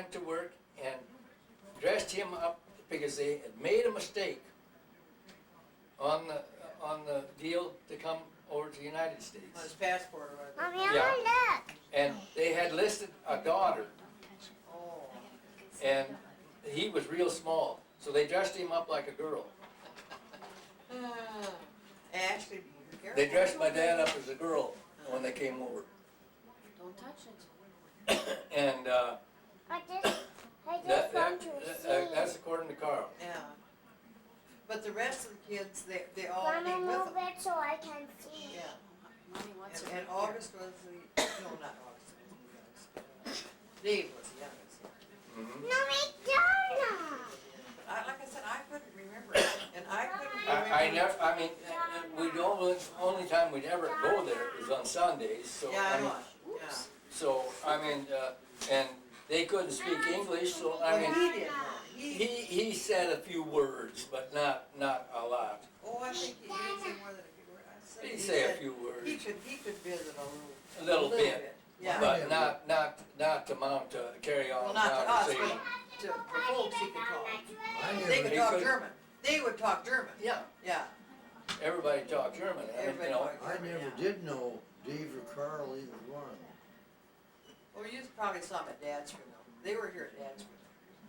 went to work and dressed him up because they had made a mistake on the deal to come over to the United On his States. passport or whatever. Mommy, Yeah. I want to look. And they had listed a daughter, Oh. and he was real small, so they dressed him up like a girl. Ashley, be careful. They dressed my dad up as a girl when they came over. Don't touch it. And I just want to see. that's according to Carl. Yeah. But the rest of the kids, they all Mama, came with move them. it so I can see. Yeah. Mommy wants it. And August was the, no, not August, was the youngest. Dave was the youngest. Mhm. Mommy, Donna. But like I said, I couldn't remember it, and I couldn't remember. I never, I mean, we only time we'd ever go there is on Sundays, so, Yeah, I I mean, know, yeah. so, I mean, and they couldn't speak English, so, I Well, mean, he did know. he said a few words, but not a lot. Oh, I think he did say more than a few words. I said He'd he say a said few words, He could visit a little bit, Yeah. but not to mount, to carry on Well, a not to us, conversation. but to the folks he could talk. I They could never, talk could- German. They would talk German. Yeah, Yeah. everybody talked German, I mean, you Everybody know. talked I German, never yeah. did know Dave or Carl either one. Well, you probably saw them at Dad's funeral. They were here at Dad's funeral.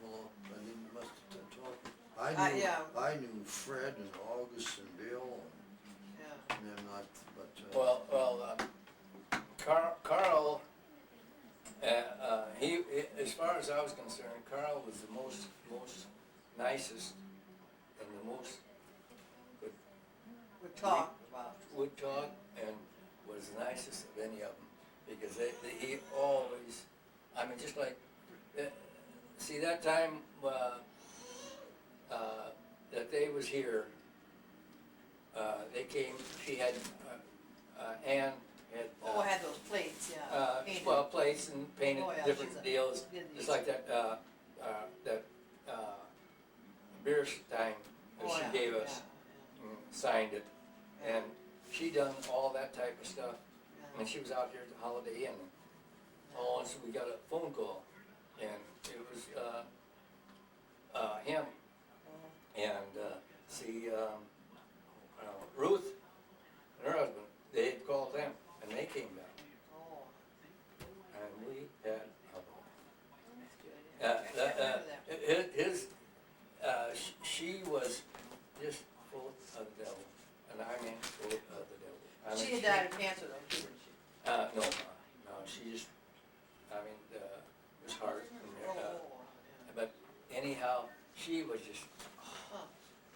Well, I didn't must have talked. Yeah. I knew Fred and August and Bill Yeah. and them not, but, Well, Carl, he, as far as I was concerned, Carl was the most nicest and the most Would talk about. would talk and was the nicest of any of them, because he always, I mean, just like, see that time that they was here, they came, she had, Ann had. Oh, I had those plates, yeah. painted. Well, plates and painted Oh, yeah, different she's a- deals, did just these. like that, beer time that Oh, she yeah, gave us, signed it, and she done all that type of stuff. Yeah. And she was out here at the Holiday Inn, all once we got a phone call, and it was, him, and, Ruth and her husband, they had called them, and they came down, Oh, and we had a ball. that's good. I can't remember that. She was just full of the devil, and I mean full of the devil. I mean, She had died of cancer though, didn't she? No, she just, I mean, it was hard. Oh, But anyhow, she was just, Huh.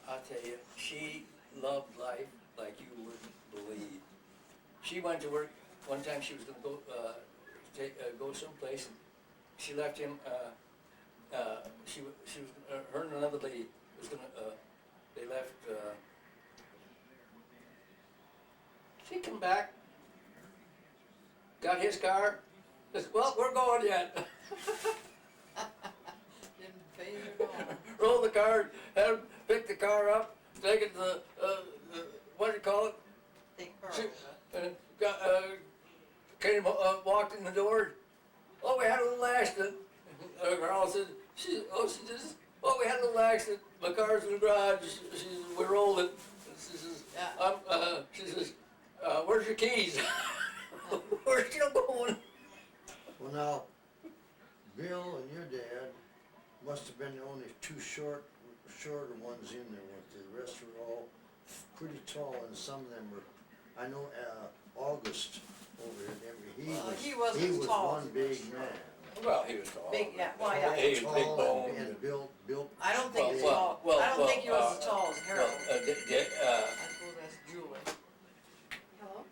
I'll tell you, she loved life like you wouldn't believe. She went to work, one time she was gonna go, go someplace, and she left him, she was, her and another lady was gonna, they left, she come back, got his car, says, well, we're going yet. Didn't phase her at all. Roll the car, had him pick the car up, take it to the what do you call it? Take her. She, and got, came, walked in the door. Oh, we had a little accident. Carl said, she just, oh, we had a little accident. My car's in the garage. She says, we rolled it. She says, Yeah. she says, where's your keys? We're still going. well now, Bill and your dad must have been the only two shorter ones in there with the rest were all pretty tall and some of them were, I know, August over there, Well, he wasn't as was tall one as big us. man. Well, he was tall. Big, yeah, well, yeah. He was big Tall boned. and built. I don't think he's Well, tall. I don't think he was as tall as Harold. Well, I suppose that's Julie. Hello?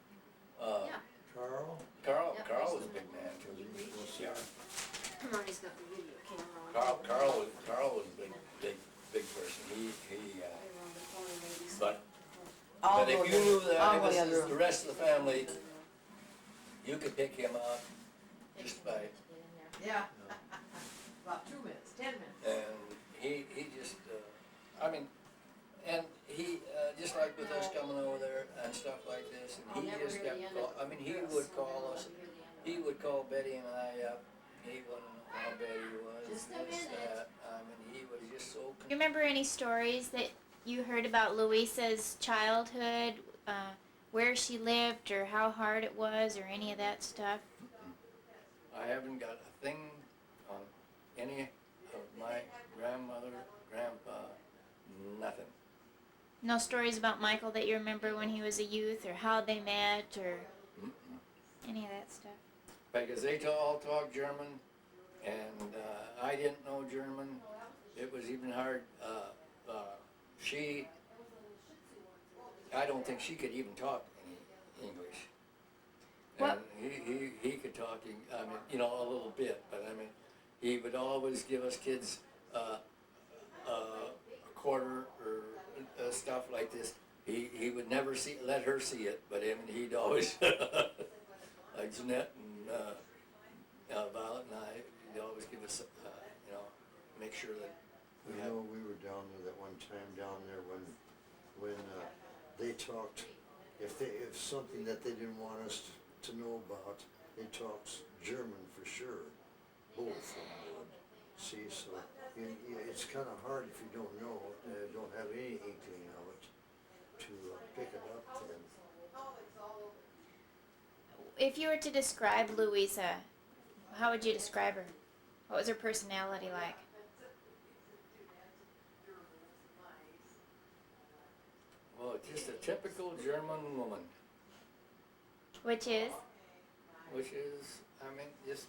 uh, Yeah. Carl, Yeah. Carl was a big man too. Yeah. Mommy's got the video camera on. Carl was a big person. He, Around the corner, maybe. but I'll if go you there. knew that I'll it go was the other the room. rest of the family, you could pick him out just by, Yeah. About 2 minutes, 10 minutes. and he just, I mean, and he, just like with us coming over there and stuff like this, and I'll he never just hear the kept, end of I mean, he this, would so call I'll us, never hear the end of he it. would call Betty and I up, he wanted to know how bad he was, Just a this, minute. that, he was just so Do you remember any stories that you heard about Louisa's childhood, where she lived or how hard it was or any of that stuff? I haven't got a thing on any of my grandmother, grandpa, nothing. No stories about Michael that you remember when he was a youth or how they met or any of that stuff? Because they all talk German, and I didn't know German. It was even hard. I don't think she could even talk any English. What? And he could talk, a little bit, but he would always give us kids a quarter or stuff like this. He would never let her see it, but he'd always, like Jeanette and Violet and I, he'd always give us, make sure that we I had. know we were down there that one time down there when they talked, if something that they didn't want us to know about, they talked German for sure, both of them would. See, so it's kind of hard if you don't know, don't have any inkling of it, to pick it up then. If you were to describe Louisa, how would you describe her? What was her personality like? Well, just a typical German woman, Which is? just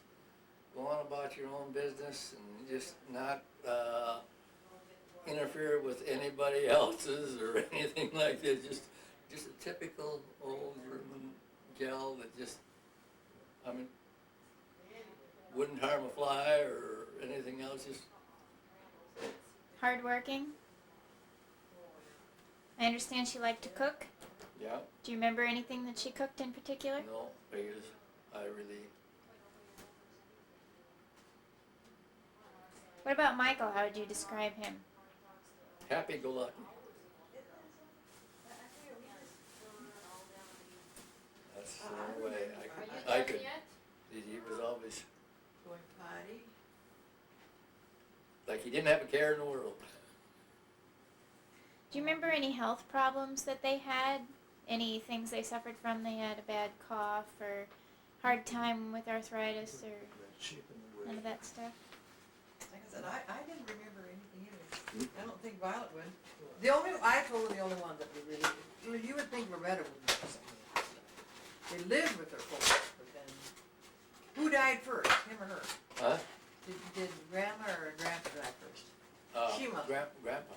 go on about your own business and just not interfere with anybody else's or anything like that. Just a typical old German gal that just, wouldn't harm a fly or anything else. Just Hardworking? I understand she liked to cook. yeah, Do you remember anything that she cooked in particular? no, because I really. What about Michael? How would you describe him? Happy-go-lucky. That's the only way I could. He was always Going potty. like he didn't have a care in the world. Do you remember any health problems that they had? Any things they suffered from? They had a bad cough or hard time with arthritis or That cheap in the none way. of that stuff? Like I said, I didn't remember anything either. I don't think Violet would. I told her the only one that we really, you would think Loretta would know something like that. They lived with their folks, but then, who died first, him or her? Huh? Did grandma or grandpa die first? She must. Grandpa.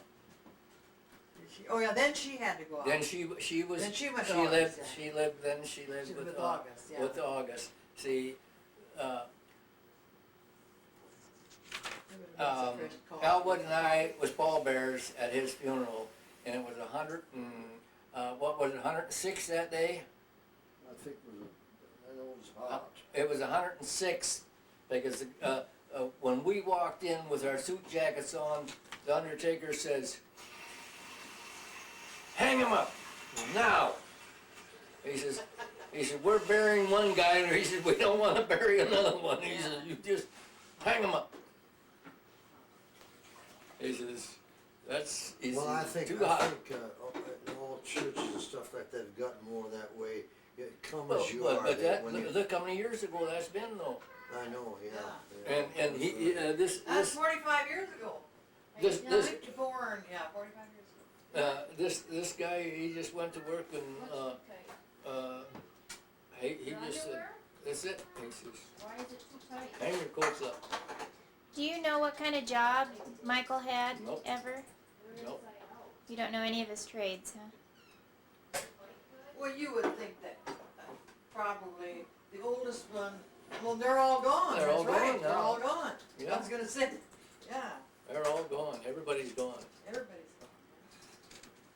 Did she? Oh yeah, then she had to go out. Then she was. Then she went to She August, lived. yeah. She lived. Then she lived She was with with August, yeah. With August. See. It would've been some fresh coffee. Elwood and I was pallbearers at his funeral, and it was 106 that day? I think I know it was hot. It was 106 because when we walked in with our suit jackets on, the undertaker says, "Hang him up now." He says, "We're burying one guy," and he said, "We don't want to bury another one." He says, "You just hang him up." He says, "That's Well, I think too hot." in all churches and stuff like that have gotten more that way. Come Well, as you but are. When you, look how many years ago that's been though. I know, yeah. Yeah. And he That's 45 years ago. This- Yeah, this- 54 and, yeah, 45 years ago. this guy, he just went to work and he just said, "That's it." He says, Why is it too tight? "Hang your coats up." Do you know what kind of job Michael had Nope. ever? Nope. You don't know any of his trades, huh? Well, you would think that probably the oldest one, well, they're all gone, They're that's all right, gone they're now. all gone. Yeah. I was gonna say, yeah, They're all gone. Everybody's gone. everybody's gone.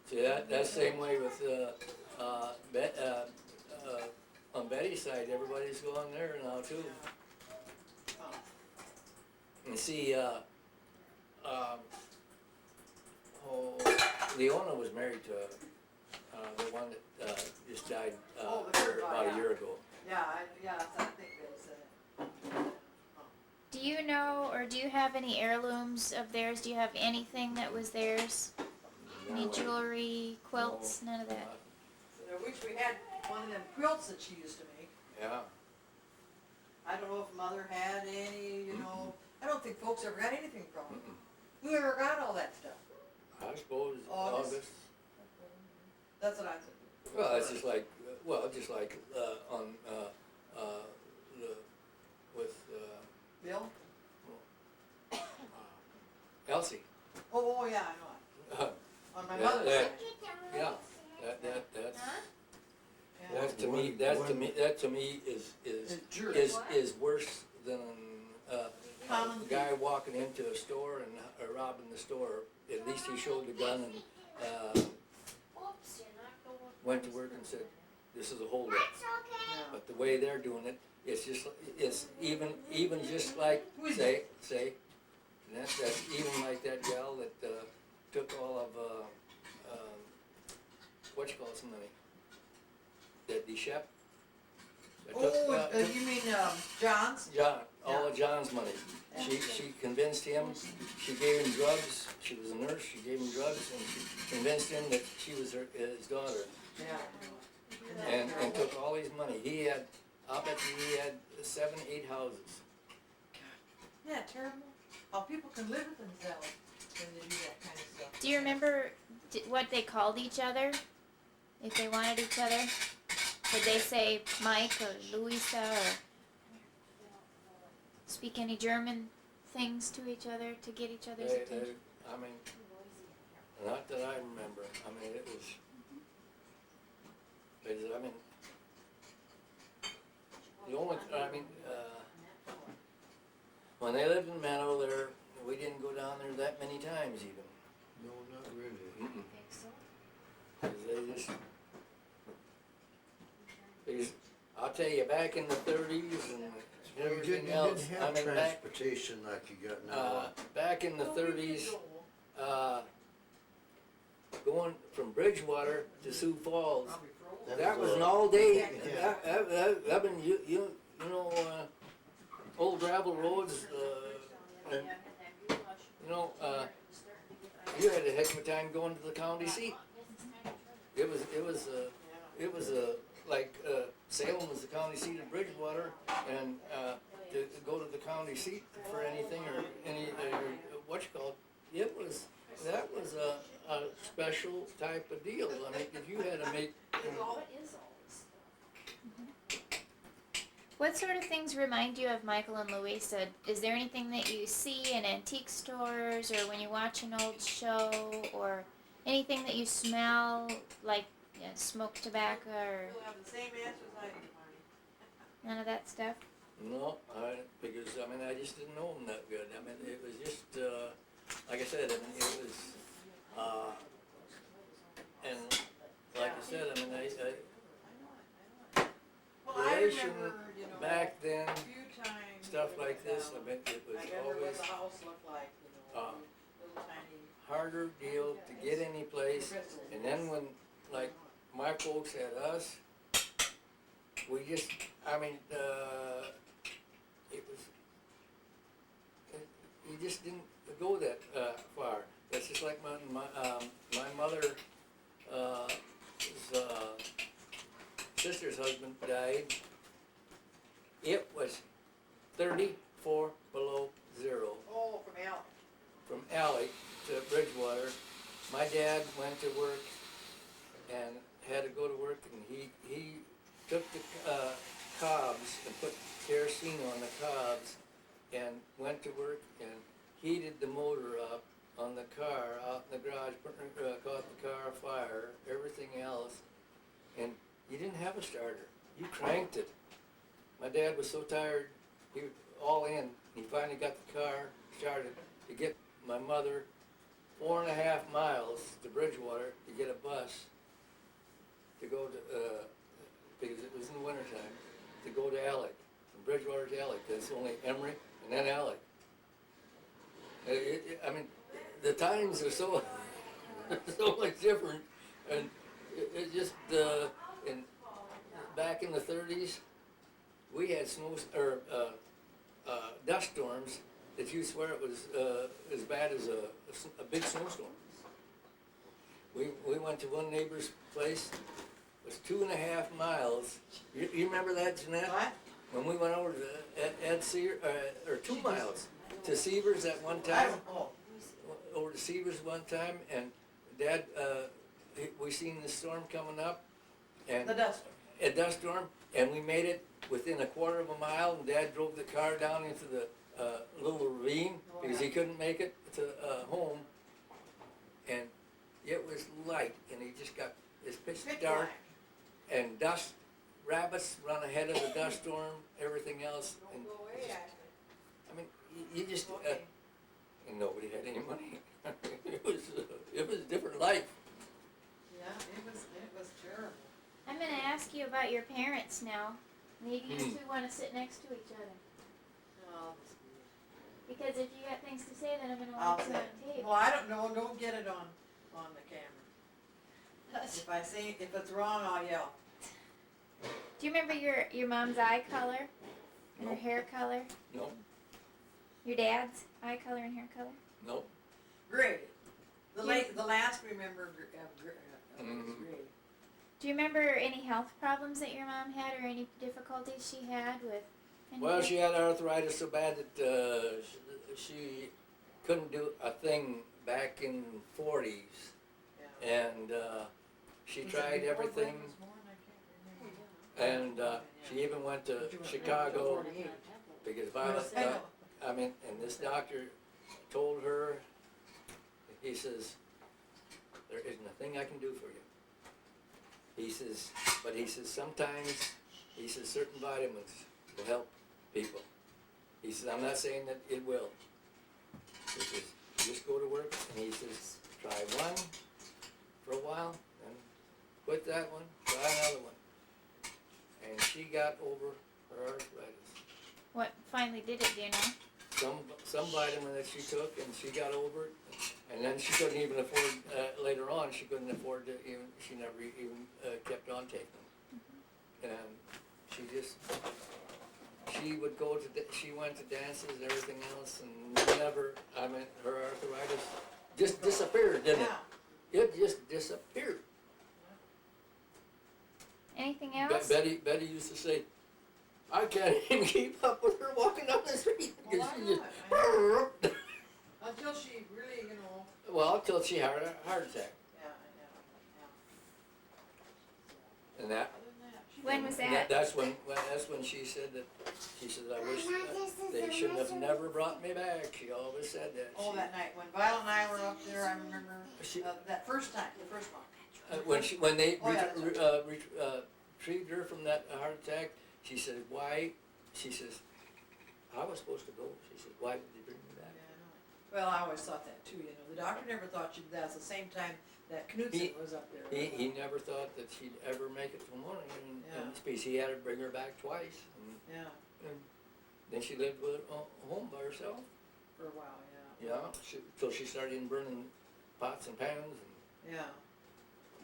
See that same way with on Betty's side, everybody's gone there now too. And see, Leona was married to the one that just died Oh, the third one, about a yeah. year ago. Yeah, I think they said, you know, or do you have any heirlooms of theirs? Do you have anything that was theirs? Any jewelry, quilts, none of that? I wish we had one of them quilts that she used to make. Yeah. I don't know if mother had any, you know, I don't think folks ever got anything from her. Who ever got all that stuff? I suppose August. August. That's what I said. Well, it's just like, on, with, Bill? Elsie. Oh, yeah, I know. On my That- mother's that- side. Yeah, Yeah. that to me is It's jerk. is worse than, Common a guy walking into a store and robbing the store. At least he showed the gun and, went to work and said, this is a holdup. Yeah. But the way they're doing it, it's just, it's even just like, Who is say, and that's even like that gal that, took all of, some money? That the chef? that took, Oh, you mean, John's? John, all of John's money. She convinced him, she gave him drugs, she was a nurse, she gave him drugs, and she convinced him that she was his daughter, Yeah. and took all his money. He had, I'll bet you he had 7, 8 houses. Yeah, terrible. How people can live with themselves when they do that kind of stuff. Do you remember what they called each other? If they wanted each other? Did they say Mike or Louisa or speak any German things to each other to get each other's attention? I mean, not that I remember. I mean, it was, the only, when they lived in Meadow there, we didn't go down there that many times even. No, not really. Mm-mm. 'Cause because I'll tell you, back in the 30s and Well, you everything didn't else, have I mean, back, transportation like you got now. back in the 30s, going from Bridgewater to Sioux Falls, that was an all-day, Yeah. I mean, you know, old gravel roads, and, you know, you had a heck of a time going to the county seat. It was like, Salem was the county seat of Bridgewater, and, to go to the county seat for anything or that was a special type of deal. I mean, if you had to make, What sort of things remind you of Michael and Louisa? Is there anything that you see in antique stores or when you watch an old show or anything that you smell like smoked tobacco or You'll have the same answers I do, Marty. none of that stuff? no, because, I mean, I just didn't know them that good. I mean, it was just, like I said, I mean, it was, and like I said, I mean, Well, I relation remember, you know, back then, a few times. stuff we like went this, I down. mean, it was I remember what always the house looked like, you know, Uh, little tiny. harder deal to get any place. And then when, like, my folks had us, we just, I mean, you just didn't go that far. That's just like my mother, his sister's husband died. It was 34 below zero. Oh, from Al. From Alley to Bridgewater. My dad went to work and had to go to work, and he took the cobs and put kerosene on the cobs and went to work and heated the motor up on the car out in the garage, caught the car afire, everything else, and you didn't have a starter. You cranked it. My dad was so tired, he was all in. He finally got the car started to get my mother 4.5 miles to Bridgewater to get a bus to go to, because it was in the wintertime, to go to Alec, from Bridgewater to Alec, because it's only Emory and then Alec. I mean, the times are so, so much different, and it just, back in the 30s, we had dust storms that you swear it was as bad as a big snowstorm. We went to one neighbor's place, it was 2.5 miles. You remember that, Jeanette? What? When we went over to Ed Sear, or 2 miles to Severs at one I time, don't, oh, over to Severs one time, and Dad, we seen the storm coming up, and the dust. a dust storm, and we made it within 1/4 mile, and Dad drove the car down into the little ravine Oh, because yeah. he couldn't make it to home, and it was light, and he just got this pitch Pitch dark, black. and dust, rabbits run ahead of the dust storm, everything else, and I mean, you just, Okay. and nobody had any money. It was a different life. Yeah, it was terrible. I'm gonna ask you about your parents now. Maybe you Hmm. two wanna sit next to each other. Oh, Because if you got things to say, then I'm gonna I'll want it say, on tape. well, I don't know, don't get it on the camera. If it's wrong, I'll yell. Do you remember your mom's eye color? And her Nope. hair color? No, Your dad's eye color and hair color? no. Gray. The Yeah. the last remember, was Mhm. gray. Do you remember any health problems that your mom had or any difficulties she had with anything? Well, she had arthritis so bad that she couldn't do a thing back in the 40s, Yeah. and she Was it tried before everything, Glenn was born? I can't remember. and she even went to Chicago 48. because Violet, I know. and this doctor told her, he says, there isn't a thing I can do for you. He says, but he says, sometimes, he says, certain vitamins will help people. He says, I'm not saying that it will. He says, just go to work, and he says, try one for a while, and quit that one, try another one. And she got over her arthritis. What finally did it, do you know? Some vitamin that she took, and she got over it, and then she couldn't even afford, later on, she couldn't afford to even, she never even kept on taking them. And she would go to, she went to dances and everything else, and never, her arthritis just disappeared, didn't it? Yeah. It just disappeared. Anything else? Betty used to say, I can't even keep up with her walking down the street. Well, because I she know just, it. Until she really, well, till she had a heart attack. yeah. And that, Other than that, she When was and that? that's when she said that, she said, I wish they shouldn't have never brought me back. She always said that. Oh, that night, when Violet and I were up there, I remember, She- that first time, the first one. When they Oh, yeah, that's retrieved her from that heart attack, she said, why, she says, I was supposed to go. She said, why did they bring me back? Yeah, I know. Well, I always thought that too, the doctor never thought she'd, that's the same time that Knudsen was up there. He never thought that she'd ever make it from morning Yeah. in space. He had to bring her back twice. Yeah, And then she lived with home by herself. for a while, yeah. Yeah, till she started burning pots and pans. And Yeah.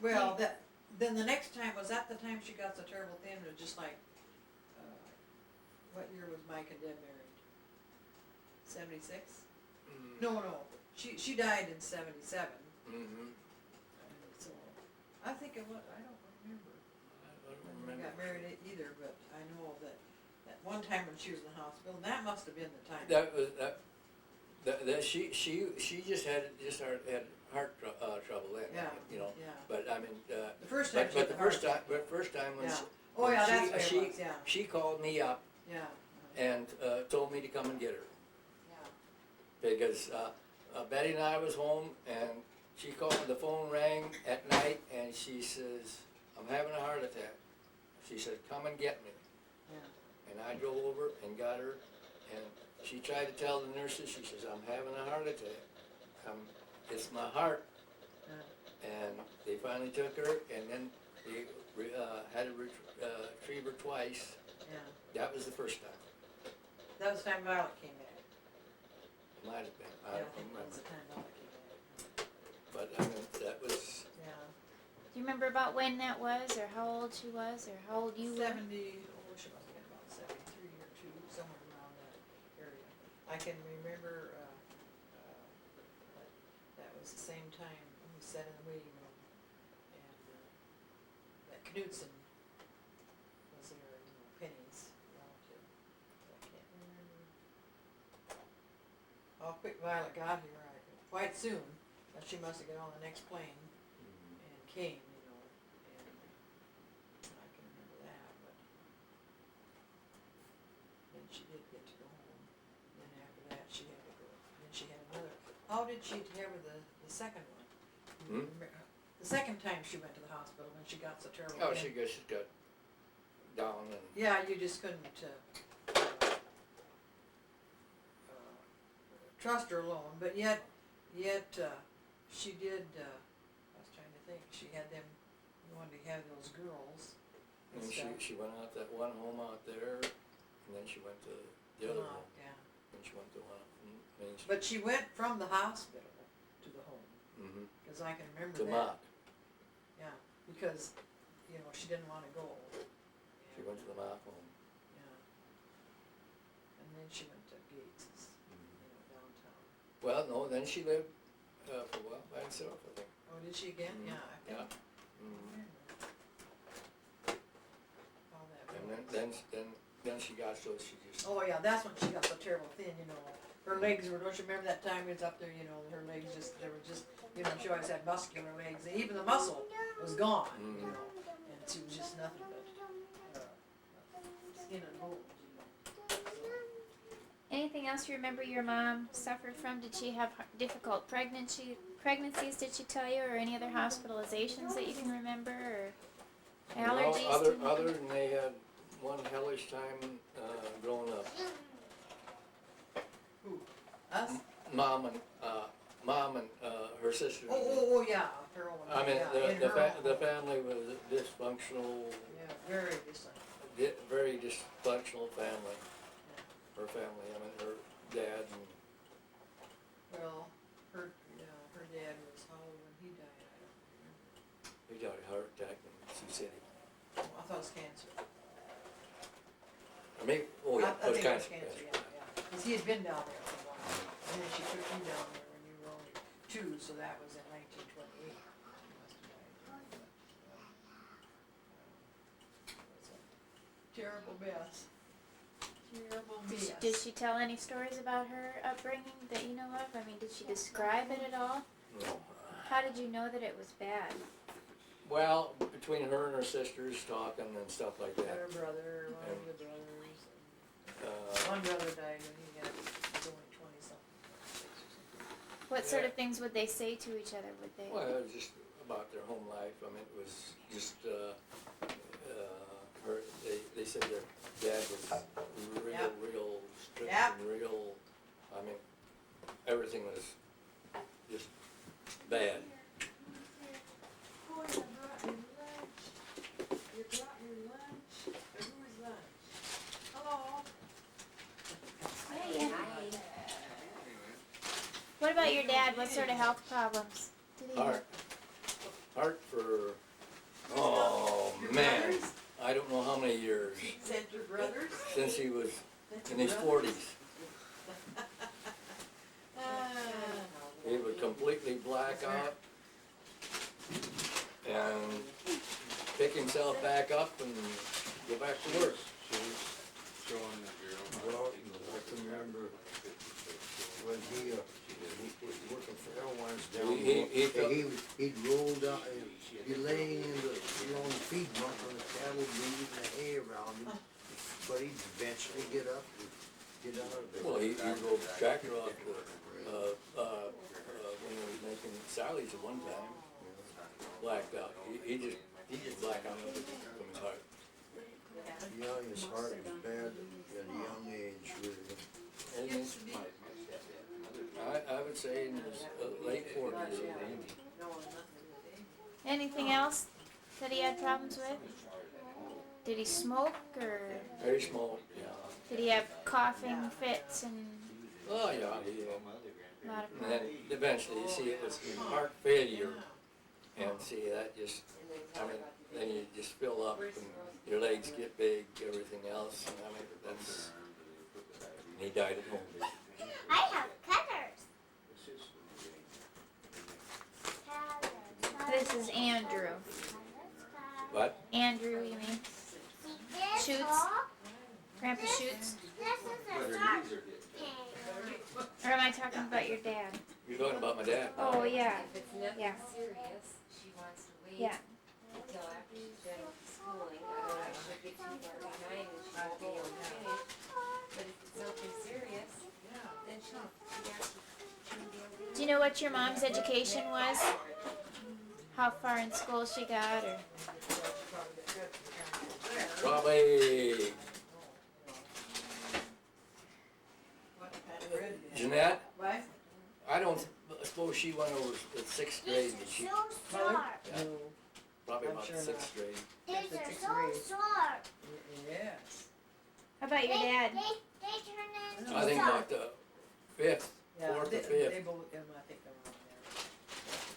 Well, then the next time, was that the time she got so terrible thin, it was just like, what year was Mike and Deb married? 76? No, she died in 77, Mm-hmm. so, I think it was, I don't remember I don't when remember. we got married either, but I know that one time when she was in the hospital, that must have been the time. That was that she just had heart trouble then. Yeah, You know. yeah. But I mean. The first time But, she had but the the heart first time, attack. but first time when Yeah. she, Oh, when yeah, she, that's what she, it was, yeah, she called me up yeah, and told me to come and get her yeah. because Betty and I was home and she called. The phone rang at night and she says, "I'm having a heart attack." She said, "Come and get me." Yeah. And I drove over and got her, and she tried to tell the nurses. She says, "I'm having a heart attack. It's my heart." And they finally took her, and then they had to retrieve her twice. Yeah, That was the first time. that was the time Violet came back. It might have been. I Yeah, I don't think that was remember. the time Violet came back. But I mean, that was. Yeah. Do you remember about when that was, or how old she was, or how old you were? 70, she must have been about 73 or 2, somewhere around that. can remember, that was the same time we sat in the waiting room, and, that Knudsen was there, Penny's relative. I can't remember. How quick Violet got here, quite soon, but she must have got on the next plane and came, and I can remember that, but then she did get to go home. Then after that, she had to go, then she had another, how did she have the second one? The second time she went to the hospital when she got so terrible. Oh, she got down and. Yeah, you just couldn't, trust her alone, but yet, she did, I was trying to think, she had them, wanted to have those girls and And stuff. she went out that one home out there, and then she went to the other home, Yeah, and she went to one up in Main Street. but she went from the hospital to the home, Mm-hmm. cause I can remember To that. Mock, Yeah, because, she didn't wanna go. she went to the Mock home. Yeah. And then she went to Gates's, downtown. Well, no, then she lived, for a while by herself, I think. Oh, did she again? Mhm. Yeah, I Yeah. think. Mm-hmm. How that And was. then she got so she just. Oh, yeah, that's when she got so terrible thin, her legs were, don't you remember that time we was up there, her legs just, they were just, she always had muscular legs, and even the muscle was gone, Mhm. and she was just nothing but, skin and bones, Anything else you remember your mom suffered from? Did she have difficult pregnancies, did she tell you, or any other hospitalizations that you can remember, or allergies? No, other than they had one hellish time, growing up. Who? Us? Mom and her sister. Oh, yeah, her own, I mean, yeah, in the her own. family was dysfunctional, Yeah, very dysfunctional. very dysfunctional family. Her family, I mean, her dad and. Well, her dad was how old when he died, I don't remember. He got a heart attack in Sioux City. Oh, I thought it was cancer. I mean, oh yeah, I think it was cancer. cancer, yeah. Cause he had been down there for a while, and then she took you down there when you were only 2, so that was in 1928. He must have died. It was a terrible mess. Terrible mess. Did she tell any stories about her upbringing that you know of? I mean, did she describe it at all? No. How did you know that it was bad? Well, between her and her sisters talking and stuff like that. Her brother, one of the brothers, and one brother died when he was only 20-something. What sort of things would they say to each other? Would they? Well, it was just about their home life. I mean, it was just, they said their dad was real strict and real, I mean, everything was just bad. Oh, you brought your lunch. You brought your lunch. Who's lunch? Hello. Hey. What about your dad? What sort of health problems did he have? Heart for, oh Your man, brothers? I don't know how many years, Center brothers? since he was Sent in your his brothers? 40s. He would completely black out and pick himself back up and go back to work. Well, I can remember when he was working for Airlines down he'd roll down, he'd be laying in the, on the feed muck on the cattle, leaving the hay around him, but he'd eventually get up and get out of there. Well, he drove tractor off when he was making salaries at one time, blacked out. He just blacked out from his heart. Yeah, his heart was bad at a young age, really. And I would say in his late 40s. Anything else that he had problems with? Did he smoke or Very small, yeah. did he have coughing fits and Oh, yeah, a lot of and then eventually, you see, it was heart failure. And see, that just, I mean, then you just fill up and your legs get big, everything else. And I mean, that's, and he died at home. is Andrew. What? Andrew, you mean? Shoots? Grandpa Shoots? Or am I talking about your dad? You're talking about my dad? Oh, yeah. If it's nothing Yeah. serious, she wants to wait Yeah. until after she's done with schooling. Otherwise she'll get too far behind and she won't be able to finish. But if it's something serious, then she won't be able to. Do you know what your mom's education was? How far in school she got, or? Probably Jeanette. What? I don't suppose she went over the sixth grade, but she, So sharp. yeah, probably I'm about sure the sixth grade. These the are sixth so grade. sharp. Yes. How about your dad? They turn into I think sharp. about the fifth, Yeah, fourth or they fifth. both, I think they're on there.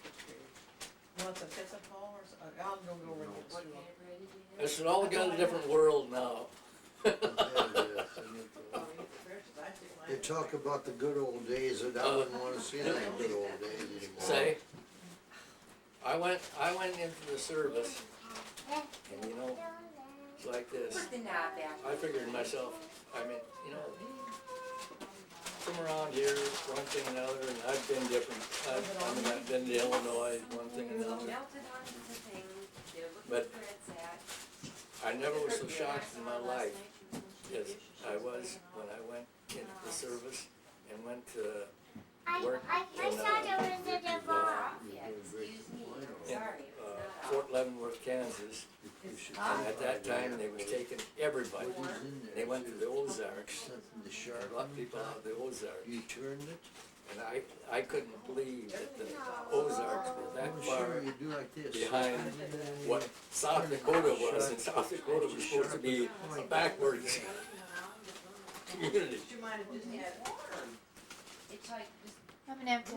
Sixth grade. You want some pizza, Paul, or something? I'll go over and get What some. kind of bread did you have? It's all got a different world now. Yeah, it is. Oh, you get fresh, I take mine. They talk about the good old days, and I wouldn't wanna see them good old days anymore. Say, I went into the service, and you know, it's like this. Put the knob back. I figured to myself, I mean, you know, from around here, one thing and another, and I've been different. I've been to Illinois, one thing and So another. melted onto the thing, they're looking But for bread's at. I never was so shocked in my life as I was when I went into the service and went to work I in, thought it was a device. Yeah, excuse me, I'm in sorry, it's not off. Fort Leavenworth, Kansas. And at that time, they was taking everybody. They went to the Ozarks, Something to and sharpen. brought people out of the Ozarks. You turned it? And I couldn't believe that the Ozarks were that I'm far sure you do like this. behind what South Dakota was, and South Dakota was supposed to be a backwards community. You might have just had. It's like, just I'm gonna have to.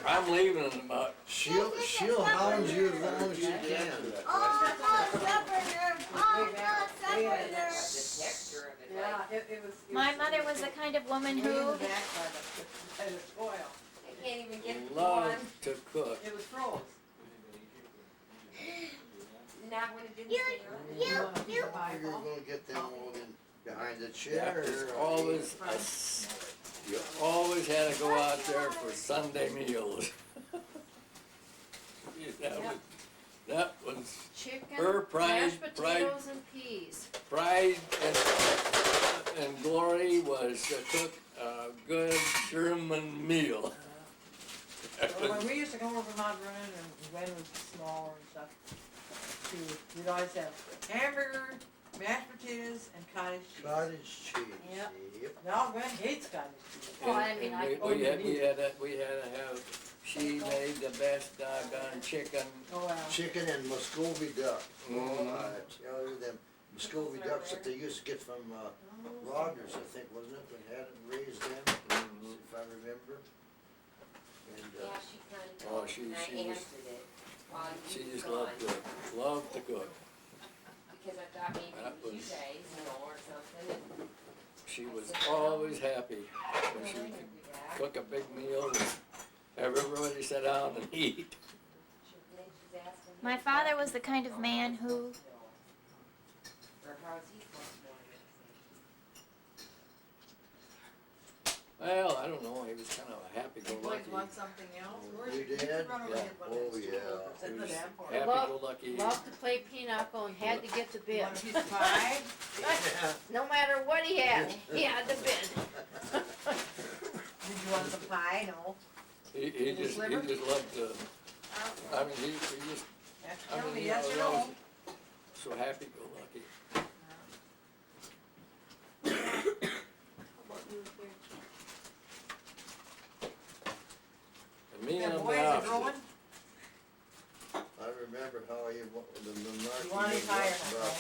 I'm leaving in about, She'll hound you as long as she can. Oh, no, separator. Oh, no, We had separator. the texture of it, Yeah, like, it was. My mother was the kind of woman Way in who. the back by the oil. I can't even get it on, loved to cook. It was froze. not when it didn't You- stay on. you- want a piece of pie, You're Paul? gonna get them all in behind the That chair. was always you always had to go out there for Sunday meals. That was Chicken, her pride, mashed potatoes, and peas. pride and glory was to cook a good German meal. Well, when we used to come over from Mount Vernon and Gwen was smaller and stuff, we'd always have hamburger, mashed potatoes, and cottage cheese. Cottage cheese, Yep. yep. Now Gwen hates cottage cheese. Well, I mean, I- We had to have, she made the best doggone chicken. Oh, wow. Chicken and Muscovy duck. Oh, Mhm. I tell you, them Muscovy ducks that they used to get from, Rogers, I think, wasn't it? They had it raised them, if I remember. And, Yeah, she kind of Oh, told me, and I she was- answered it while She you just was loved gone. to cook. Because I thought maybe That it was you was- guys, you know, or something. She was always happy when she could cook a big meal and have everybody sit down and eat. My father was the kind of man who. Or how's he supposed to know Well, I don't know, he was kind of a You happy-go-lucky, boys want something else? Where's Your you dad? run over Yeah. and get one of Oh, those yeah. stools. Sit in he the was damn corner. happy-go-lucky. Loved to play pinochle and had to get the You bid. want a piece of pie? No matter what he had the bid. Did you want some pie? No. He just loved to, I mean, he just, I Tell mean, me he yes or was no. always so happy-go-lucky. And me, Yeah, I'm boys the are opposite. growing. I remember how he, the monarchy. You want any pie or about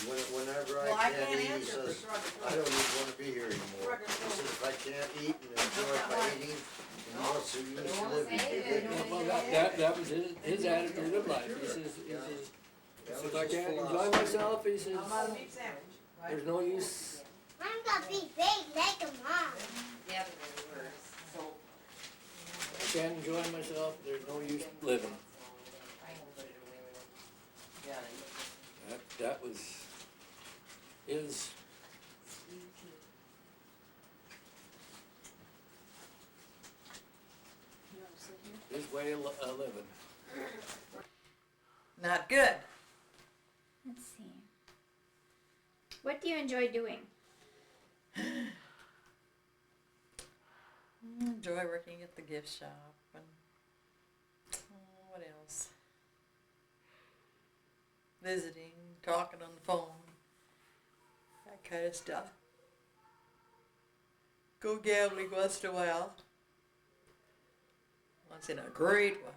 no? whenever Well, I I can't can't eat, he answer for says, sure. I don't even wanna be here anymore. He says, if I can't eat and enjoy my eating, and what's the use of living? Well, that was his attitude of life. He says, That if was I his can't enjoy philosophy. myself, he says, How about a meat sandwich? Right? there's no use. I'm gonna be big like a mom. The other one were so. can't enjoy myself, there's no use living. That is his way of living. Not good. Let's see. What do you enjoy doing? Enjoy working at the gift shop and what else? Visiting, talking on the phone, that kind of stuff. Go gambling once in a while. Once in a great while.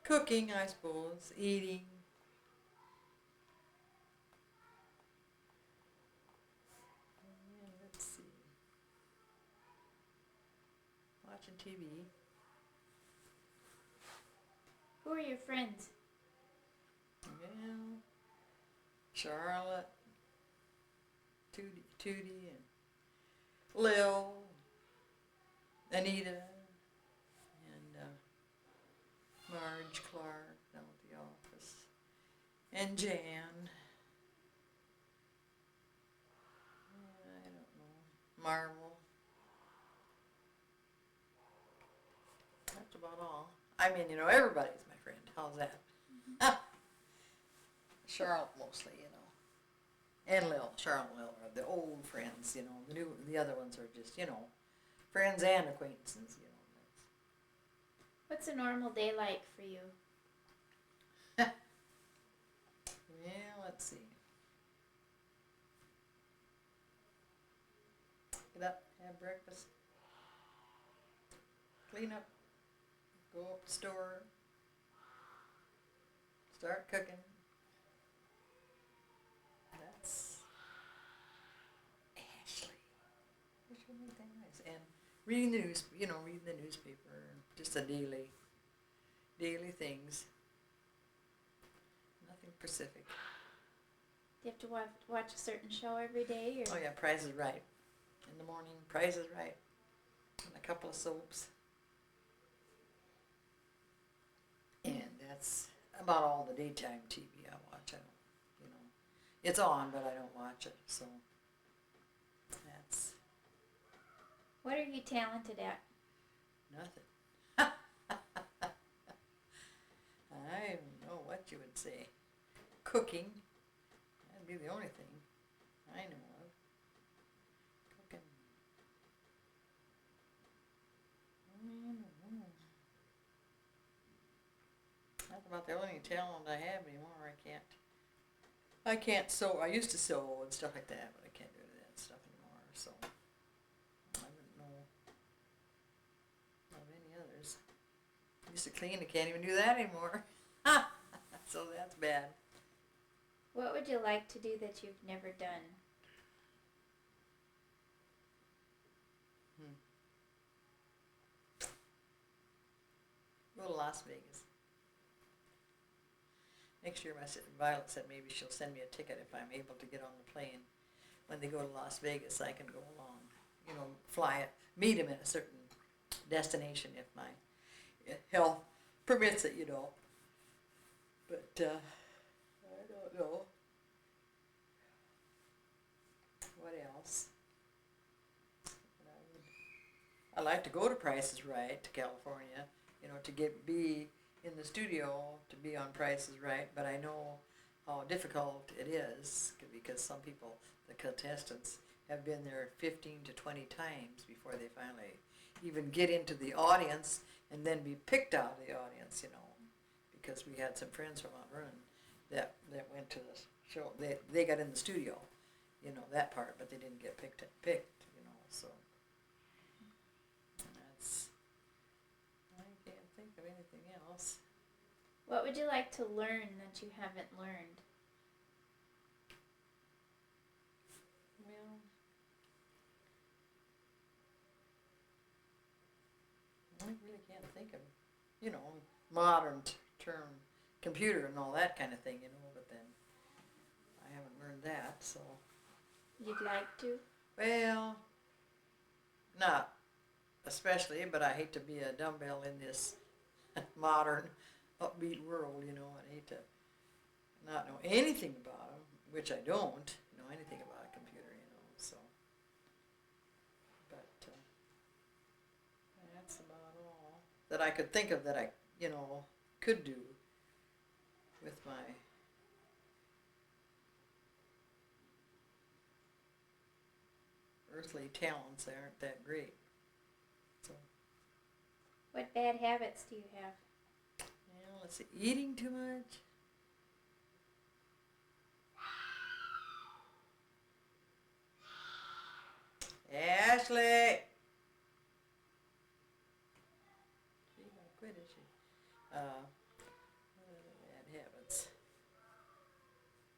Cooking, I suppose, eating. And let's see. Watching TV. Who are your friends? Well, Charlotte, Tootie, and Lil, Anita, and Marge Clark down at the office, and Jan. I don't know. Marvel. That's about all. I mean, you know, everybody's my friend. How's that? Charlotte mostly, you know. And Lil. Charlotte and Lil are the old friends, you know. The other ones are just, you know, friends and acquaintances, you know. What's a normal day like for you? Yeah, let's see. Get up, have breakfast, clean up, go up to the store, start cooking. That's Ashley. Which would make that nice. And reading the news, you know, reading the newspaper, just the daily things. Nothing specific. Do you have to watch a certain show every day? Or? Oh yeah, Price is Right. In the morning, Price is Right. And a couple of soaps. And that's about all the daytime TV I watch. I don't, you know, it's on, but I don't watch it. So that's What are you talented at? nothing. I don't know what you would say. Cooking. That'd be the only thing I know of. Cooking. I don't know. That's about the only talent I have anymore. I can't sew. I used to sew and stuff like that, but I can't do that stuff anymore. So I wouldn't know of any others. I used to clean. I can't even do that anymore. So that's bad. What would you like to do that you've never done? Go to Las Vegas. Next year, Violet said maybe she'll send me a ticket if I'm able to get on the plane. When they go to Las Vegas, I can go along. You know, fly it, meet him at a certain destination if my health permits it, you know. But I don't know. What else? I like to go to Price is Right to California, you know, to be in the studio, to be on Price is Right, but I know how difficult it is because some people, the contestants, have been there 15 to 20 times before they finally even get into the audience and then be picked out of the audience, you know, because we had some friends from Mount Vernon that went to the show. They got in the studio, you know, that part, but they didn't get picked, you know, so that's, I can't think of anything else. What would you like to learn that you haven't learned? Well, I really can't think of, you know, modern term computer and all that kind of thing, you know, but then I haven't learned that, so. You'd like to? Well, not especially, but I hate to be a dumbbell in this modern upbeat world, you know. I hate to not know anything about them, which I don't know anything about a computer, you know, so. But that's about all that I could think of that I, you know, could do with my earthly talents. They aren't that great. So, What bad habits do you have? well, let's see, eating too much. Ashley! She's not quit, is she? Bad habits.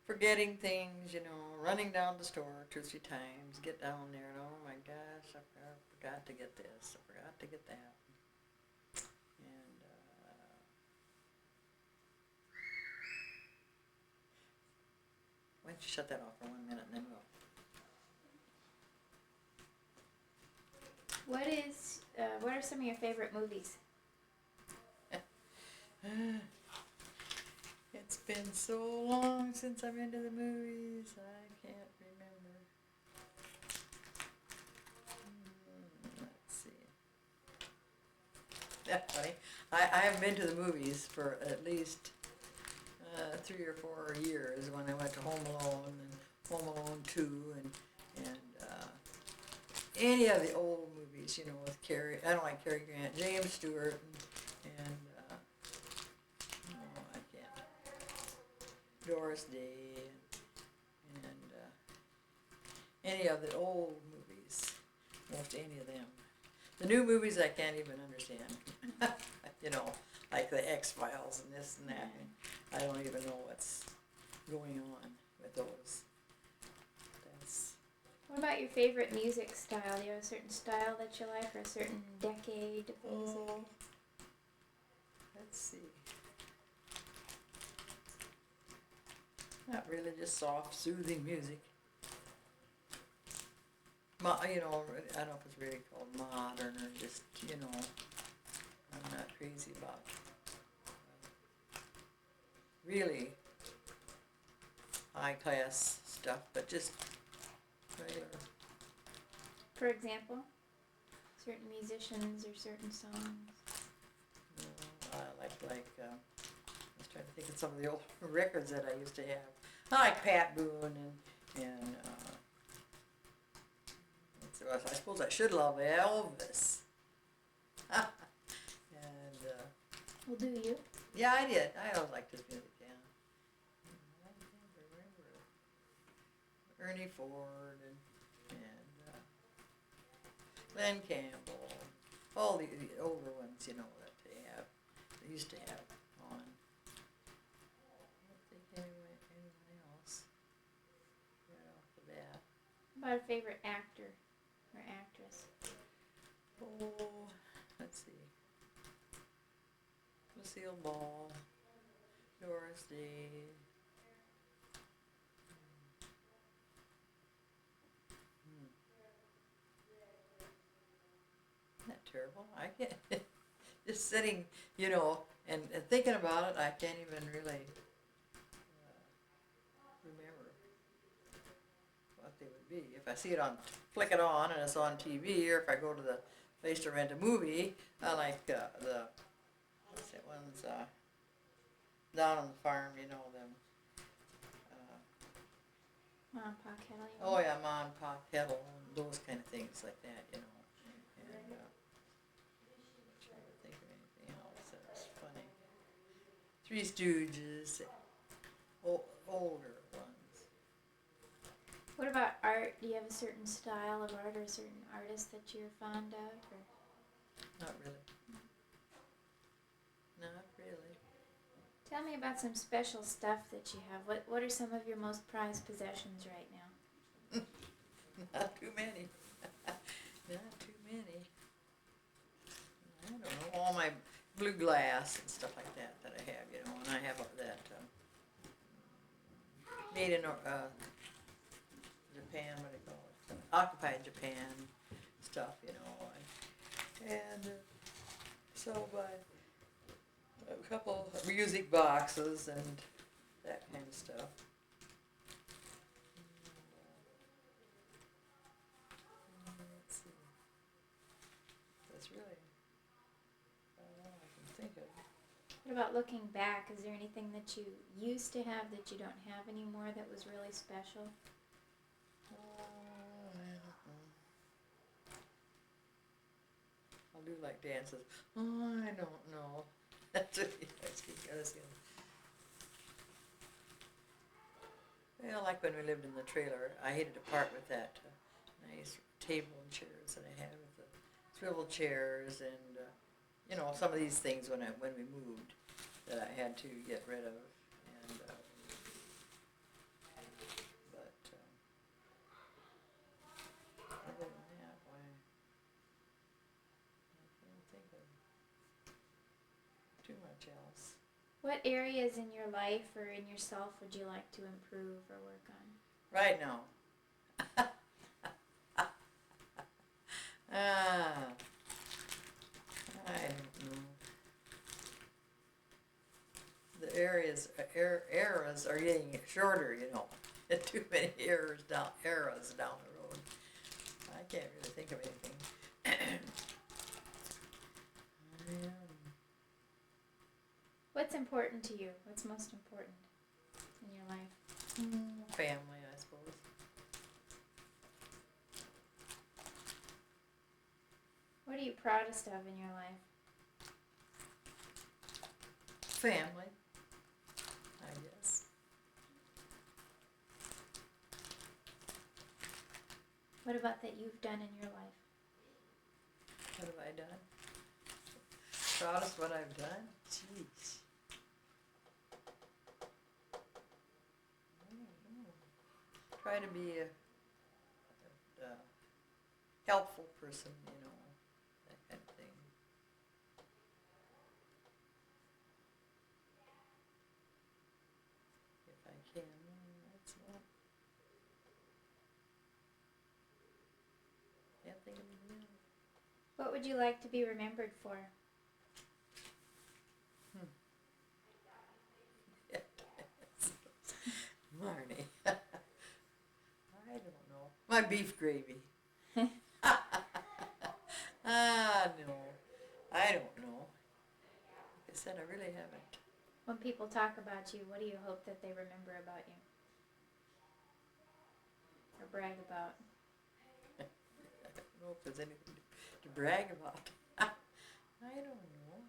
Forgetting things, you know, running down the store 2 or 3 times, get down there and oh my gosh, I forgot to get this, I forgot to get that. And why don't you shut that off for 1 minute and then we'll. What are some of your favorite movies? It's been so long since I've been to the movies, I can't remember. Let's see. That's funny. I haven't been to the movies for at least 3 or 4 years when I went to Home Alone and Home Alone 2 and any of the old movies, you know, with Cary. I don't like Cary Grant, James Stewart, and oh, I can't. Doris Day, and any of the old movies, most any of them. The new movies I can't even understand. You know, like the X-Files and this and that. And I don't even know what's going on with those. What about your favorite music style? Do you have a certain style that you like, or a certain decade of music? Oh, let's see. Not really, just soft, soothing music. You know, I don't know if it's really called modern or just, you know, I'm not crazy about really high class stuff, but just regular. For example, certain musicians or certain songs. I like I was trying to think of some of the old records that I used to have. I like Pat Boone and I suppose I should love Elvis. And Well, do you? yeah, I did. I always liked his music. Yeah. I can't remember Ernie Ford and Glenn Campbell, all the older ones, you know, that they used to have on. I don't think anyone else right off the bat. What about a favorite actor or actress? Oh, let's see. Lucille Ball, Doris Day. Isn't that terrible? I can't. Just sitting, you know, and thinking about it, I can't even really remember what they would be. If I see it flick it on and it's on TV, or if I go to the place to rent a movie, I like what's that one's down on the farm, you know, them. Mom and Pa Kettle. Oh yeah, Ma and Pa Kettle and those kind of things like that, you know. And I'm trying to think of anything else that was funny. Three Stooges, older ones. What about art? Do you have a certain style of art or a certain artist that you're fond of? Or? Not really. Not really. Tell me about some special stuff that you have. What are some of your most prized possessions right now? Not too many. Not too many. I don't know. All my blue glass and stuff like that I have, you know, and I have that made in Japan, what do you call it? Occupied Japan stuff, you know, And so by a couple of music boxes and that kind of stuff. Let's see. That's really all I can think of. What about looking back? Is there anything that you used to have that you don't have anymore that was really special? Oh, I don't know. I'll do like dances. Oh, I don't know. That's what you guys keep asking. Well, like when we lived in the trailer, I hated to part with that nice table and chairs that I had with the swivel chairs and some of these things when we moved that I had to get rid of. And other than that, why? I can't think of too much else. What areas in your life or in yourself would you like to improve or work on? Right now. I don't know. The eras are getting shorter, Too many eras down the road. I can't really think of anything. What's important to you? What's most important in your life? Family, I suppose. What are you proudest of in your life? Family, I guess. What about that you've done in your life? What have I done? Proudest what I've done? Jeez. I don't know. Try to be a helpful person, that kind of thing. If I can, that's all. Can't think of anything else. What would you like to be remembered for? Marnie. I don't know. My beef gravy. No. I don't know. Like I said, I really haven't. When people talk about you, what do you hope that they remember about you? Or brag about? I don't know if there's anything to brag about. I don't know.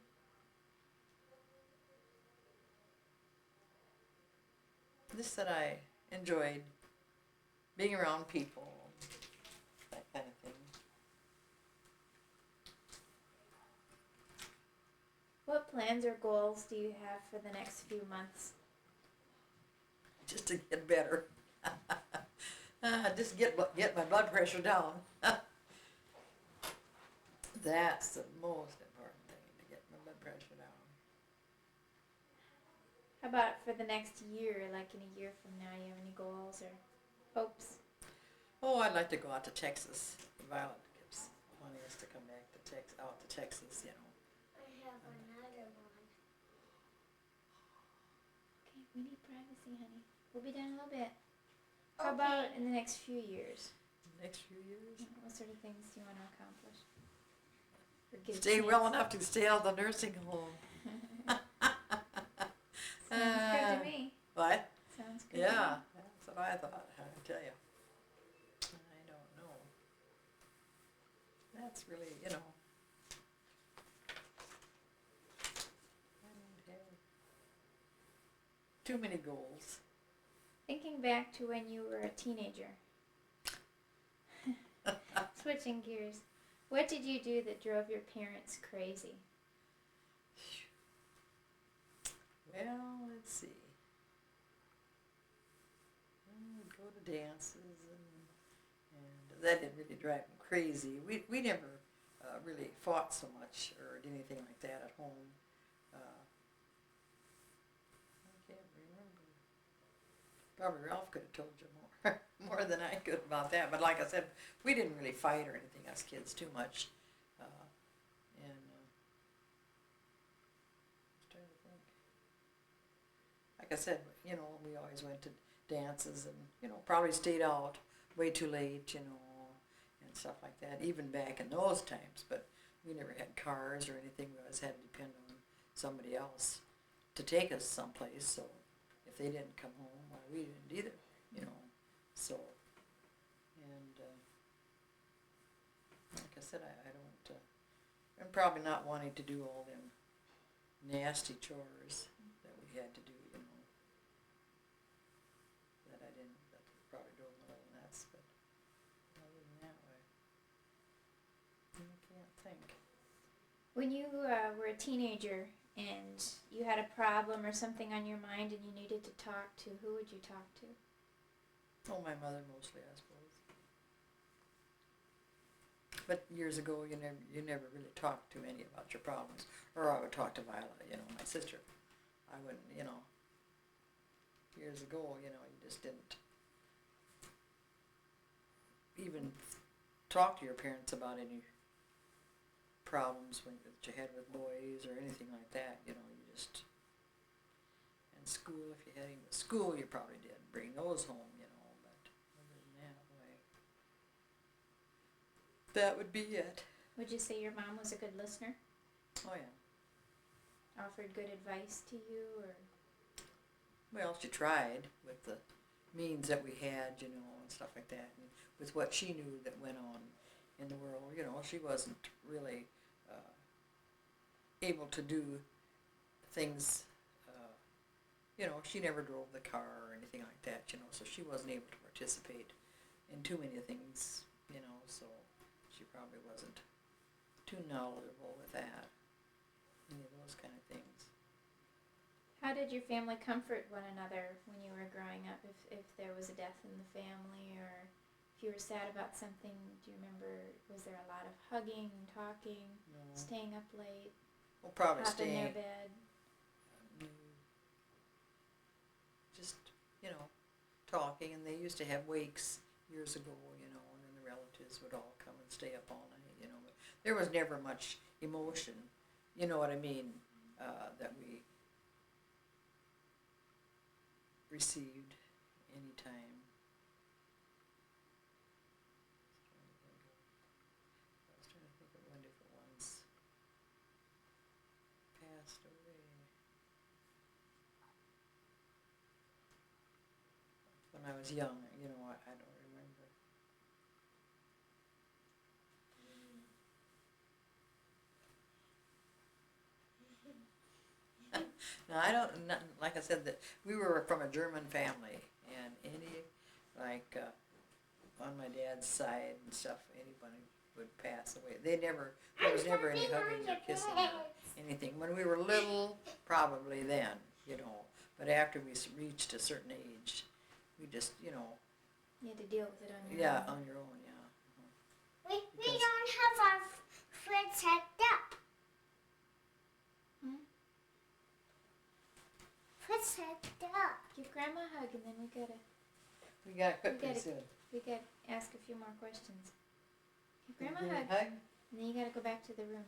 Just that I enjoyed being around people, that kind of thing. What plans or goals do you have for the next few months? Just to get better. Just get my blood pressure down. That's the most important thing, to get my blood pressure down. How about for the next year, like in a year from now, you have any goals or hopes? Oh, I'd like to go out to Texas. Violet keeps wanting us to come back to out to Texas, I have another one. Okay, we need privacy, honey. We'll be done in a little bit. How about in the next few years? Next few years. What sort of things do you want to accomplish? Or give Stay chance? well enough to stay out of the nursing home. Sounds good to me. What? Sounds good. Yeah, To me. that's what I thought. I tell you, I don't know. That's really, I don't have too many goals. Thinking back to when you were a teenager. Switching gears. What did you do that drove your parents crazy? Well, let's see. We'd go to dances, and that didn't really drive me crazy. We never really fought so much or did anything like that at home. I can't remember. Probably Ralph could have told you more than I could about that. But like I said, we didn't really fight or anything, us kids, too much. like I said, you know, we always went to dances and, you know, probably stayed out way too late, you know, and stuff like that, even back in those times. But we never had cars or anything. We always had to depend on somebody else to take us someplace. So if they didn't come home, well, we didn't either, you know. So, and like I said, I don't, I'm probably not wanting to do all them nasty chores that we had to do, you know. That I didn't, that probably drove me a little nuts, but other than that way, I can't think. When you were a teenager and you had a problem or something on your mind and you needed to talk to, who would you talk to? Oh, my mother mostly, I suppose. But years ago, you never really talked to any about your problems. Or I would talk to Violet, you know, my sister. I wouldn't, you know. Years ago, you know, you just didn't even talk to your parents about any problems that you had with boys or anything like that. You know, you just. And school, if you had any school, you probably did bring those home, you know. But other than that way, that would be it. Would you say your mom was a good listener? Oh yeah. Offered good advice to you, or? Well, she tried with the means that we had, you know, and stuff like that, and with what she knew that went on in the world. You know, she wasn't really able to do things. You know, she never drove the car or anything like that, you know, so she wasn't able to participate in too many things, you know, so she probably wasn't too knowledgeable with that, any of those kind of things. How did your family comfort one another when you were growing up? If there was a death in the family, or if you were sad about something, do you remember, was there a lot of hugging and talking, No. staying up late, Well, probably up in their staying, bed? just, you know, talking, and they used to have wakes years ago, you know, and then the relatives would all come and stay up all night, you know, but there was never much emotion, you know what I mean, that we received any time. I was trying to think of when different ones passed away. When I was young, you know, I don't remember. Now, I don't, not, like I said, that we were from a German family, and any, like, on my dad's side and stuff, anybody would pass away. There was never any hugging or kissing or anything. When we were little, probably then, you know, but after we reached a certain age, we just, you know. You had to deal with it on your Yeah, own. on your own, yeah. We Because- don't have our fridge hooked up. Fridge hooked up. Give Grandma a hug, and then we gotta Cook pretty soon. ask a few more questions. Give Grandma Give a me hug, and then you gotta go back to the room.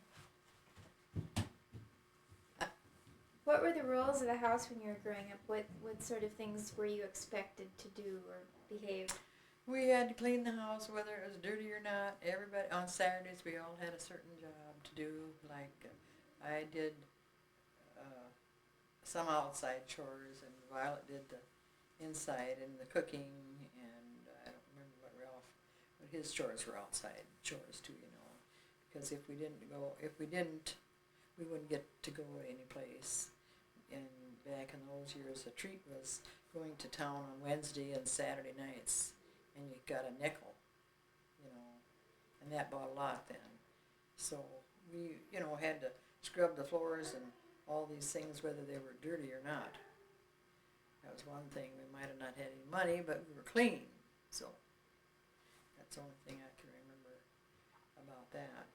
What were the rules of the house when you were growing up? What sort of things were you expected to do or behave? We had to clean the house, whether it was dirty or not. Everybody, on Saturdays, we all had a certain job to do. Like, I did some outside chores, and Violet did the inside and the cooking, and I don't remember what Ralph, but his chores were outside chores too, you know. Because if we didn't, we wouldn't get to go any place. And back in those years, the treat was going to town on Wednesday and Saturday nights, and you got a nickel, you know, and that bought a lot then. So we, you know, had to scrub the floors and all these things, whether they were dirty or not. That was one thing. We might have not had any money, but we were clean. So that's the only thing I can remember about that.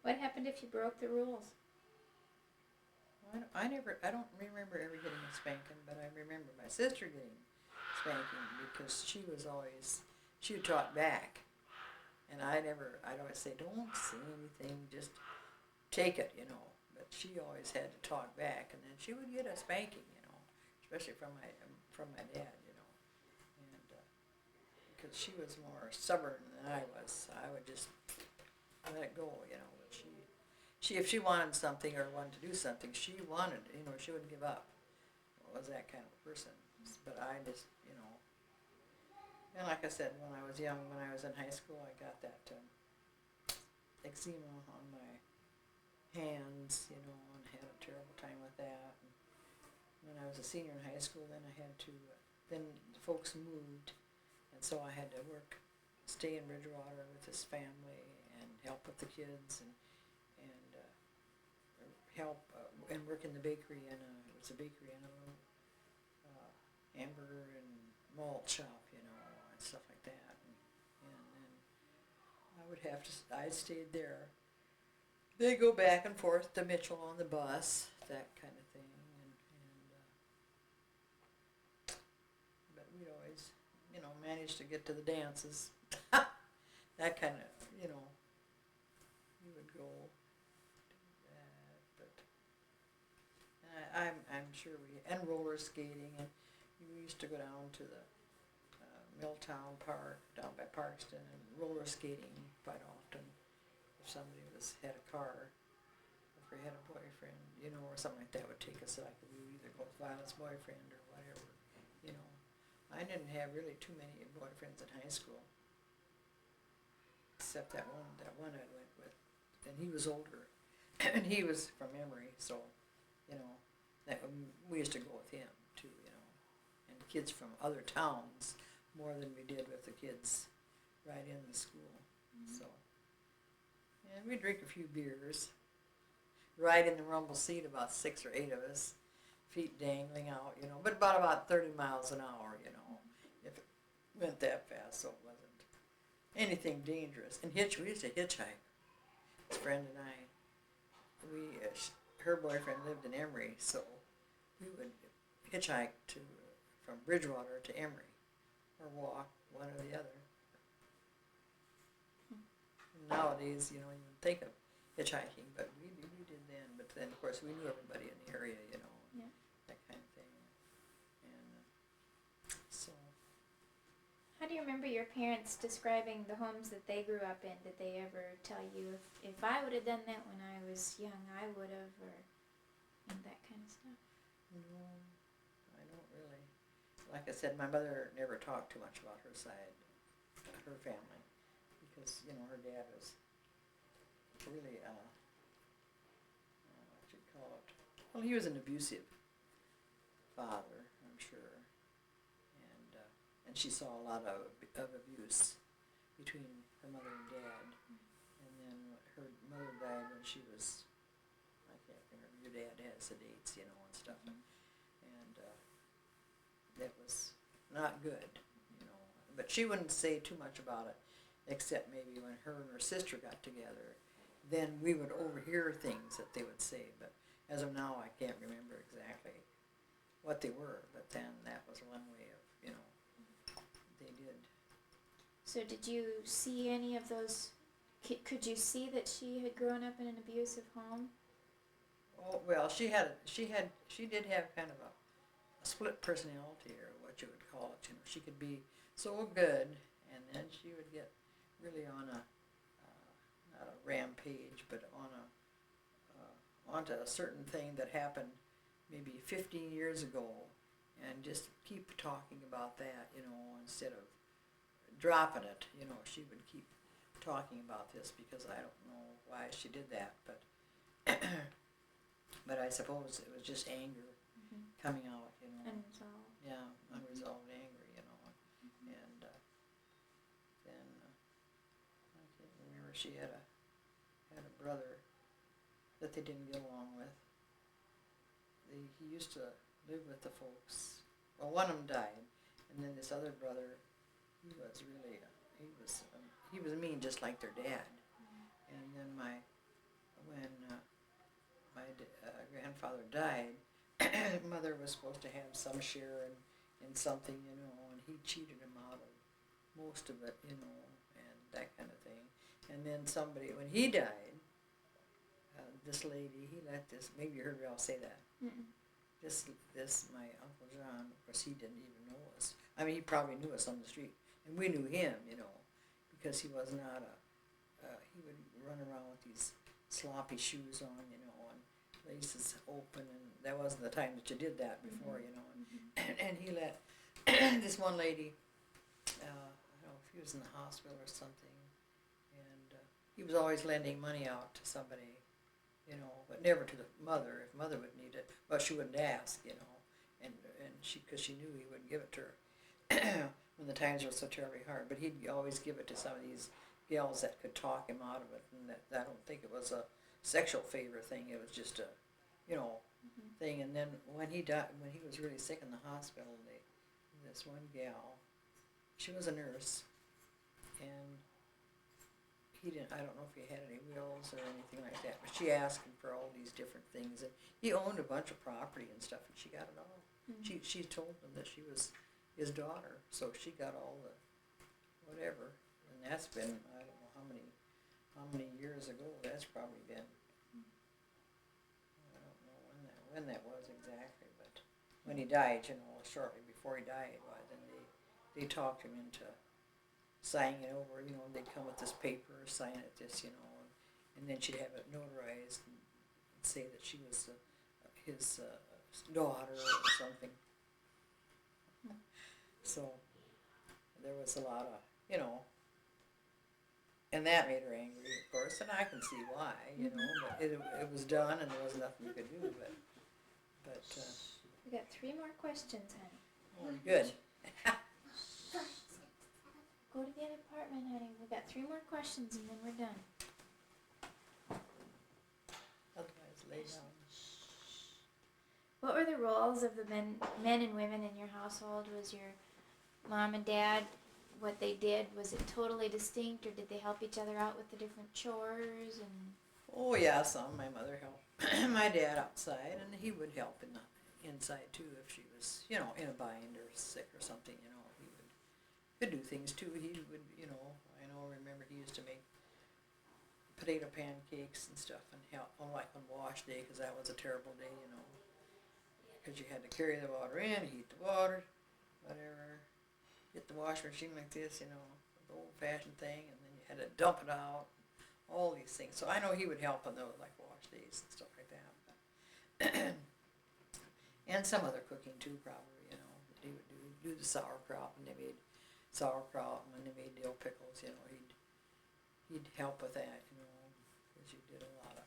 What happened if you broke the rules? I don't remember ever getting a spanking, but I remember my sister getting spanking because she would talk back. And I'd always say, don't say anything, just take it, you know. but she always had to talk back, and then she would get a spanking, especially from my dad, and because she was more stubborn than I was, I would just let it go, but she if she wanted something or wanted to do something, she wanted, she wouldn't give up. Was that kind of person, but I just, and like I said, when I was young, when I was in high school, I got that eczema on my hands, and had a terrible time with that. And when I was a senior in high school, then I had to, then the folks moved, and so I had to stay in Bridgewater with this family and help with the kids and help and work in the bakery it was a bakery in a little hamburger and malt shop, and stuff like that. And then I would have to, I stayed there. They go back and forth to Mitchell on the bus, that kind of thing, but we'd always, manage to get to the dances. That kind of, we would go do that, but I'm sure and roller skating, and we used to go down to the Milltown Park down by Parkston and roller skating quite often. If somebody had a car, if we had a boyfriend, or something like that, would take us. Like we would either go with Violet's boyfriend or whatever, I didn't have really too many boyfriends in high school, except that one I went with, and he was older, and he was from Emory, so that we used to go with him too, and kids from other towns more than we did with the kids right in the school. So, and we drink a few beers, ride in the rumble seat, about 6 or 8 of us, feet dangling out, but about 30 miles an hour, if it went that fast, so it wasn't anything dangerous. And we used to hitchhike. His friend and I, her boyfriend lived in Emory, so we would hitchhike from Bridgewater to Emory, or walk, one or the other. Nowadays, you wouldn't think of hitchhiking, but we did then. But then, of course, we knew everybody in the area, Yeah. that kind of thing. And so. How do you remember your parents describing the homes that they grew up in? Did they ever tell you if I would have done that when I was young, I would have, or that kind of stuff? No, I don't really. Like I said, my mother never talked too much about her side, her family, because her dad was really what you'd call it. Well, he was an abusive father, I'm sure, and she saw a lot of abuse between her mother and dad, and then her mother died when she was, I can't remember. Your dad has the dates, and stuff, and that was not good, But she wouldn't say too much about it, except maybe when her and her sister got together, then we would overhear things that they would say. But as of now, I can't remember exactly what they were. But then that was one way of, they did. So did you see any of those? Could you see that she had grown up in an abusive home? Oh, well, she did have kind of a split personality, or what you would call it. She could be so good, and then she would get really on a not a rampage, but onto a certain thing that happened maybe 15 years ago, and just keep talking about that, instead of dropping it. She would keep talking about this, because I don't know why she did that, but but I suppose it was just anger coming out, Unresolved. Yeah, unresolved anger, and then I can't remember. She had a brother that they didn't get along with. He used to live with the folks. Well, one of them died, and then this other brother, he was really he was mean, just like their dad. And then when my grandfather died, mother was supposed to have some share in something, and he cheated him out of most of it, and that kind of thing. And then when he died, this lady, he let this, maybe you heard me all say that. Mm-mm. This, my Uncle John, of course, he didn't even know us. I mean, he probably knew us on the street, and we knew him, you know, because he was not he would run around with these sloppy shoes on, you know, and laces open, and that wasn't the time that you did that before, you know. And he let this one lady, I don't know if he was in the hospital or something, and he was always lending money out to somebody, you know, but never to the mother, if mother would need it, but she wouldn't ask, you know, and she, because she knew he wouldn't give it to her when the times were so terribly hard, but he'd always give it to some of these gals that could talk him out of it, and that, I don't think it was a sexual favor thing, it was just a, you know, thing. And then when he died, when he was really sick in the hospital, this one gal, she was a nurse, and he didn't, I don't know if he had any wills or anything like that, but she asked him for all these different things, and he owned a bunch of property and stuff, and she got it all. She told him that she was his daughter, so she got all the whatever, and that's been, I don't know how many years ago, that's probably been, I don't know when that was exactly, but when he died, you know, shortly before he died, why, then they talked him into signing it over, you know, they'd come with this paper, sign it this, you know, and then she'd have it notarized and say that she was his daughter or something. So there was a lot of, you know, and that made her angry, of course, and I can see why, you know, but it was done and there was nothing you could do, but We got 3 more questions, honey. well, good. Go to the other apartment, honey. We got 3 more questions and then we're done. Otherwise, lay down. What were the roles of the men and women in your household? Was your mom and dad, what they did, was it totally distinct, or did they help each other out with the different chores? And Oh yeah, some. My mother helped my dad outside, and he would help in the inside too if she was, you know, in a bind or sick or something. You know, he could do things too. He would, you know, remember he used to make potato pancakes and stuff and help on like on wash day, because that was a terrible day, you know, because you had to carry the water in, heat the water, whatever, get the wash machine like this, you know, the old-fashioned thing, and then you had to dump it out, all these things. So I know he would help on those, like wash days and stuff like that. But and some other cooking too, probably, you know. He would do the sauerkraut, and they made sauerkraut, and when they made dill pickles, you know, he'd help with that, you know, because you did a lot of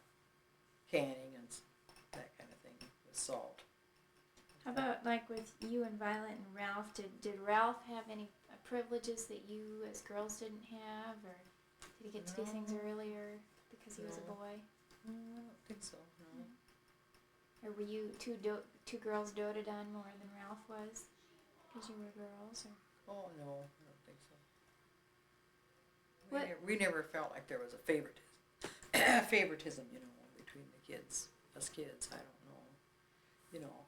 canning and that kind of thing with salt. how about like with you and Violet and Ralph? Did Ralph have any privileges that you as girls didn't have, or did he get to do things earlier because he was a No. boy? I don't think so, no. Or were you two girls doted on more than Ralph was because you were girls? Or Oh, no, I don't think so. What- We never felt like there was a favoritism, you know, between the kids, us kids, I don't know. You know,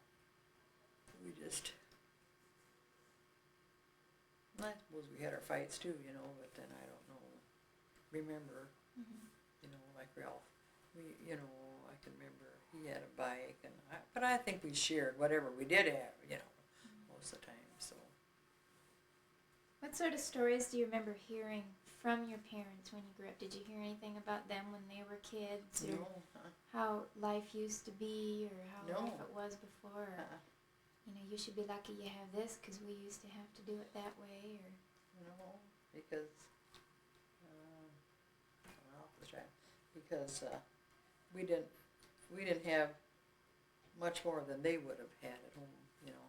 we just, I suppose we had our fights too, you know, but then I don't know, remember, you know, like Ralph, you know, I can remember he had a bike, but I think we shared whatever we did have, you know, most of the time, so. what sort of stories do you remember hearing from your parents when you grew up? Did you hear anything about them when they were kids, or No, how life used to be, or how No. life it was before? Or, you know, you should be lucky you have this because we used to have to do it that way, or no, because, well, let's try, because, we didn't have much more than they would have had at home, you know.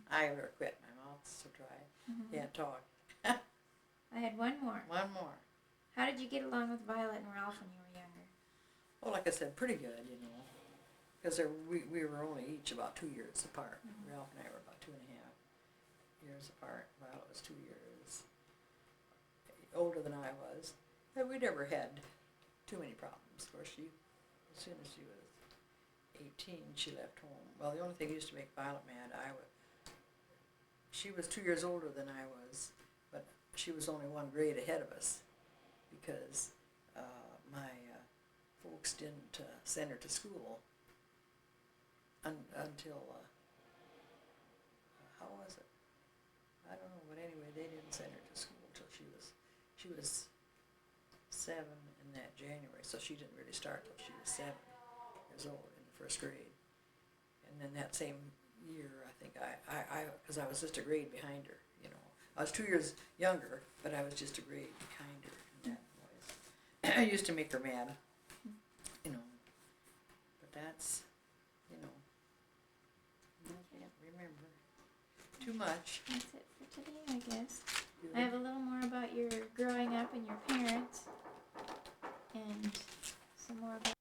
I would have quit, my mouth's so dry, can't talk. I had one more. One more. How did you get along with Violet and Ralph when you were younger? Well, like I said, pretty good, you know, because we were only each about 2 years apart. Ralph and I were about 2.5 years apart. Violet was 2 years older than I was, but we never had too many problems. Of course, as soon as she was 18, she left home. Well, the only thing that used to make Violet mad, she was 2 years older than I was, but she was only 1 grade ahead of us, because my folks didn't send her to school until, how was it? I don't know, but anyway, they didn't send her to school till she was 7 in that January, so she didn't really start till she was 7 years old in the first grade. And then that same year, I think because I was just a grade behind her, you know. I was 2 years younger, but I was just a grade behind her in that voice. I used to make her mad, you know. But that's, you know, I can't remember too much. That's it for today, I guess. I have a little more about your growing up and your parents, and some more about